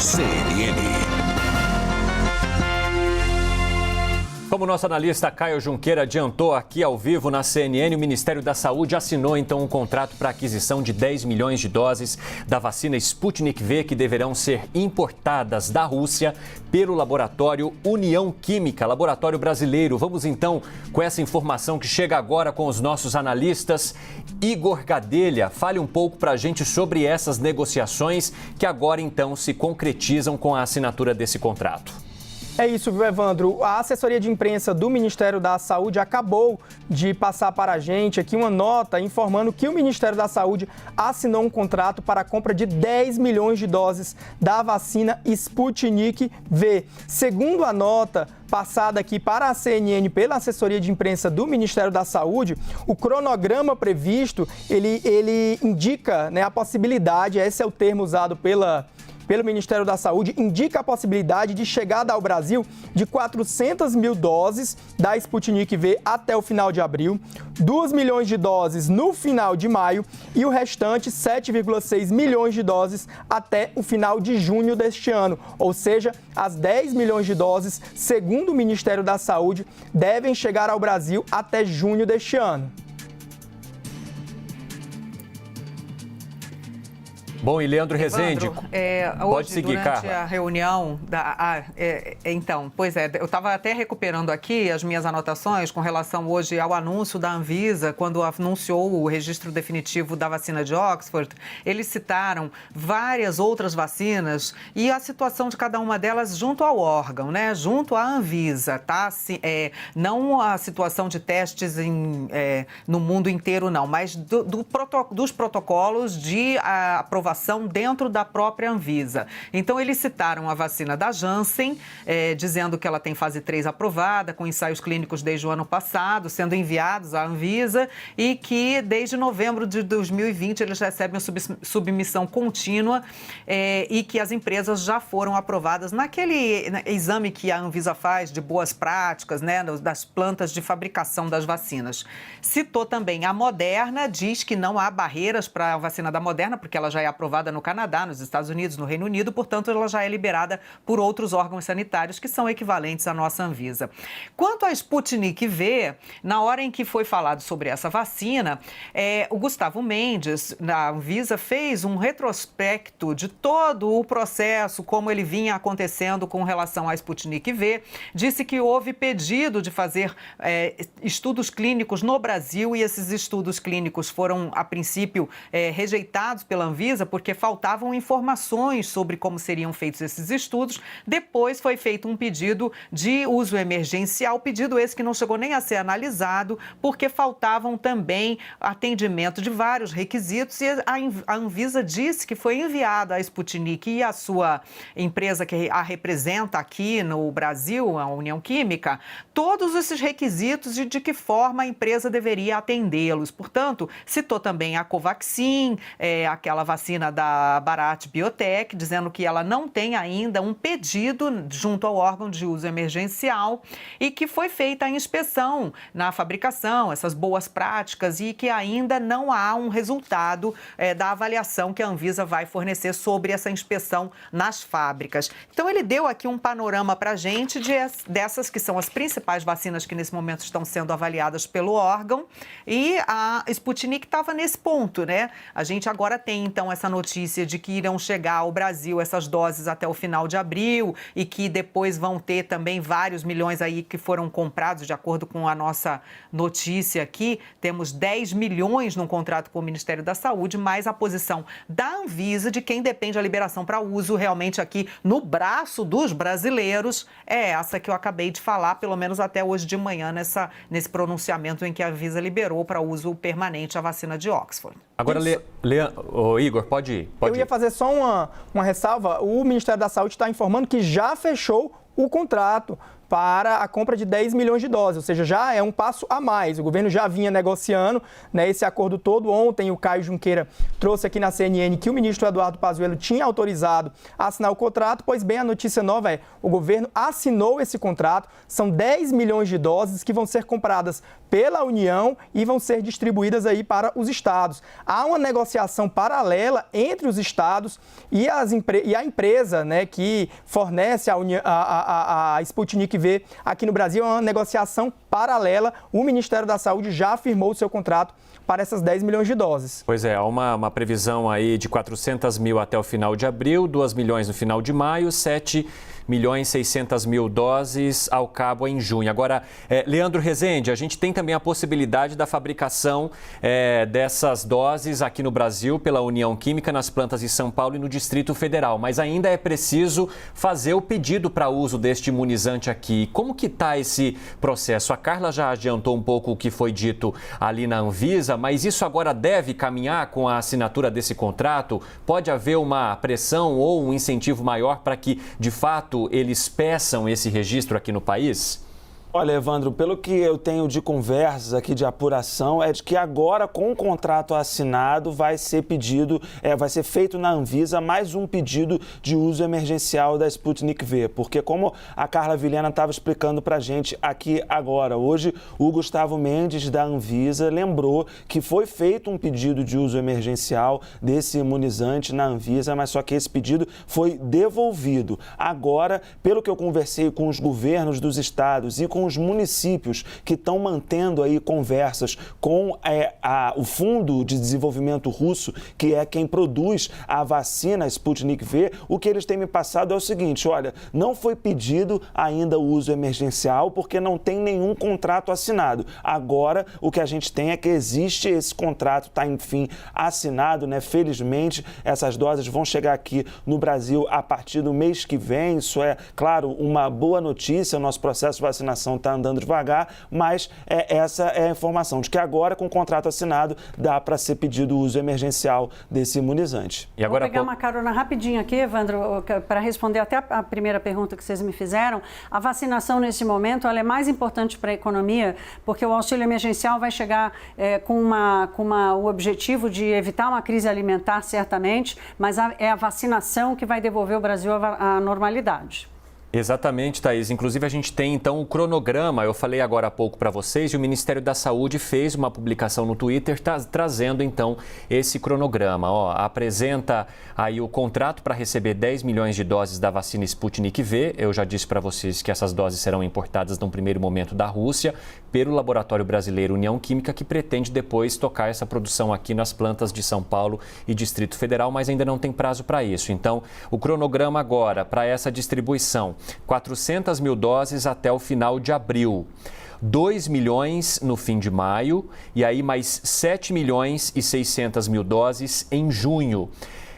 CNN. Como o nosso analista Caio Junqueira adiantou aqui ao vivo na CNN, o Ministério da Saúde assinou então um contrato para aquisição de 10 milhões de doses da vacina Sputnik V, que deverão ser importadas da Rússia pelo laboratório União Química, laboratório brasileiro. Vamos então com essa informação que chega agora com os nossos analistas. Igor Gadelha, fale um pouco para a gente sobre essas negociações que agora então se concretizam com a assinatura desse contrato. É isso, viu, Evandro? A assessoria de imprensa do Ministério da Saúde acabou de passar para a gente aqui uma nota informando que o Ministério da Saúde assinou um contrato para a compra de 10 milhões de doses da vacina Sputnik V. Segundo a nota passada aqui para a CNN pela assessoria de imprensa do Ministério da Saúde, o cronograma previsto, ele indica, né, a possibilidade, esse é o termo usado pelo Ministério da Saúde, indica a possibilidade de chegada ao Brasil de 400 mil doses da Sputnik V até o final de abril, 2 milhões de doses no final de maio e o restante 7,6 milhões de doses até o final de junho deste ano. Ou seja, as 10 milhões de doses, segundo o Ministério da Saúde, devem chegar ao Brasil até junho deste ano. Bom, e Leandro Rezende, pode hoje, seguir, durante Carla. a reunião eu estava até recuperando aqui as minhas anotações com relação hoje ao anúncio da Anvisa, quando anunciou o registro definitivo da vacina de Oxford. Eles citaram várias outras vacinas e a situação de cada uma delas junto ao órgão, né? Junto à Anvisa, tá? Não a situação de testes no mundo inteiro, não, mas dos protocolos de aprovação dentro da própria Anvisa. Então, eles citaram a vacina da Janssen, dizendo que ela tem fase 3 aprovada, com ensaios clínicos desde o ano passado, sendo enviados à Anvisa, e que desde novembro de 2020 eles recebem submissão contínua e que as empresas já foram aprovadas naquele exame que a Anvisa faz de boas práticas, né, das plantas de fabricação das vacinas. Citou também a Moderna, diz que não há barreiras para a vacina da Moderna, porque ela já é aprovada no Canadá, nos Estados Unidos, no Reino Unido, portanto, ela já é liberada por outros órgãos sanitários que são equivalentes à nossa Anvisa. Quanto à Sputnik V, na hora em que foi falado sobre essa vacina, o Gustavo Mendes, da Anvisa, fez um retrospecto de todo o processo, como ele vinha acontecendo com relação à Sputnik V, disse que houve pedido de fazer estudos clínicos no Brasil e esses estudos clínicos foram, a princípio, rejeitados pela Anvisa porque faltavam informações sobre como seriam feitos esses estudos. Depois foi feito um pedido de uso emergencial, pedido esse que não chegou nem a ser analisado, porque faltavam também atendimento de vários requisitos e a Anvisa disse que foi enviada a Sputnik e a sua empresa que a representa aqui no Brasil, a União Química, todos esses requisitos e de que forma a empresa deveria atendê-los. Portanto, citou também a Covaxin, aquela vacina da Bharat Biotech, dizendo que ela não tem ainda um pedido junto ao órgão de uso emergencial e que foi feita a inspeção na fabricação, essas boas práticas e que ainda não há um resultado da avaliação que a Anvisa vai fornecer sobre essa inspeção nas fábricas. Então, ele deu aqui um panorama para a gente dessas que são as principais vacinas que nesse momento estão sendo avaliadas pelo órgão e a Sputnik estava nesse ponto, né? A gente agora tem, então, essa notícia de que irão chegar ao Brasil essas doses até o final de abril e que depois vão ter também vários milhões aí que foram comprados, de acordo com a nossa notícia aqui. Temos 10 milhões num contrato com o Ministério da Saúde, mais a posição da Anvisa, de quem depende a liberação para uso realmente aqui no braço dos brasileiros, é essa que eu acabei de falar, pelo menos até hoje de manhã, nesse pronunciamento em que a Anvisa liberou para uso permanente a vacina de Oxford. Agora, Igor, pode ir. Eu ia fazer só uma ressalva. O Ministério da Saúde está informando que já fechou o contrato para a compra de 10 milhões de doses, ou seja, já é um passo a mais. O governo já vinha negociando, né, esse acordo todo. Ontem o Caio Junqueira trouxe aqui na CNN que o ministro Eduardo Pazuello tinha autorizado a assinar o contrato, pois bem, a notícia nova é: o governo assinou esse contrato, são 10 milhões de doses que vão ser compradas pela União e vão ser distribuídas aí para os estados. Há uma negociação paralela entre os estados e a empresa, né, que fornece a Sputnik V aqui no Brasil. É uma negociação paralela. O Ministério da Saúde já afirmou o seu contrato para essas 10 milhões de doses. Pois é, há uma previsão aí de 400 mil até o final de abril, 2 milhões no final de maio, 7.600.000 doses ao cabo em junho. Agora, Leandro Rezende, a gente tem também a possibilidade da fabricação dessas doses aqui no Brasil pela União Química nas plantas de São Paulo e no Distrito Federal, mas ainda é preciso fazer o pedido para uso deste imunizante aqui. Como que está esse processo? A Carla já adiantou um pouco o que foi dito ali na Anvisa, mas isso agora deve caminhar com a assinatura desse contrato? Pode haver uma pressão ou um incentivo maior para que, de fato, eles peçam esse registro aqui no país? Olha, Evandro, pelo que eu tenho de conversas aqui, de apuração, é de que agora, com o contrato assinado, vai ser feito na Anvisa mais um pedido de uso emergencial da Sputnik V. Porque, como a Carla Vilhena estava explicando para a gente aqui agora, hoje o Gustavo Mendes, da Anvisa, lembrou que foi feito um pedido de uso emergencial desse imunizante na Anvisa, mas só que esse pedido foi devolvido. Agora, pelo que eu conversei com os governos dos estados e com os municípios que estão mantendo aí conversas com o Fundo de Desenvolvimento Russo, que é quem produz a vacina Sputnik V, o que eles têm me passado é o seguinte: olha, não foi pedido ainda o uso emergencial porque não tem nenhum contrato assinado. Agora, o que a gente tem é que existe esse contrato, está enfim assinado, né? Felizmente, essas doses vão chegar aqui no Brasil a partir do mês que vem. Isso é, claro, uma boa notícia. O nosso processo de vacinação está andando devagar, mas essa é a informação de que agora, com o contrato assinado, dá para ser pedido o uso emergencial desse imunizante. E agora, vou pegar uma carona rapidinho aqui, Evandro, para responder até a primeira pergunta que vocês me fizeram. A vacinação, nesse momento, ela é mais importante para a economia, porque o auxílio emergencial vai chegar com o objetivo de evitar uma crise alimentar, certamente, mas é a vacinação que vai devolver o Brasil à normalidade. Exatamente, Thaís. Inclusive, a gente tem, então, o cronograma. Eu falei agora há pouco para vocês e o Ministério da Saúde fez uma publicação no Twitter trazendo, então, esse cronograma. Apresenta aí o contrato para receber 10 milhões de doses da vacina Sputnik V. Eu já disse para vocês que essas doses serão importadas num primeiro momento da Rússia pelo laboratório brasileiro União Química, que pretende depois tocar essa produção aqui nas plantas de São Paulo e Distrito Federal, mas ainda não tem prazo para isso. Então, o cronograma agora para essa distribuição: 400 mil doses até o final de abril, 2 milhões no fim de maio e aí mais 7 milhões e 600 mil doses em junho.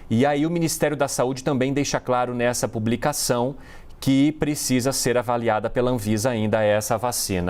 E aí o Ministério da Saúde também deixa claro nessa publicação que precisa ser avaliada pela Anvisa ainda essa vacina.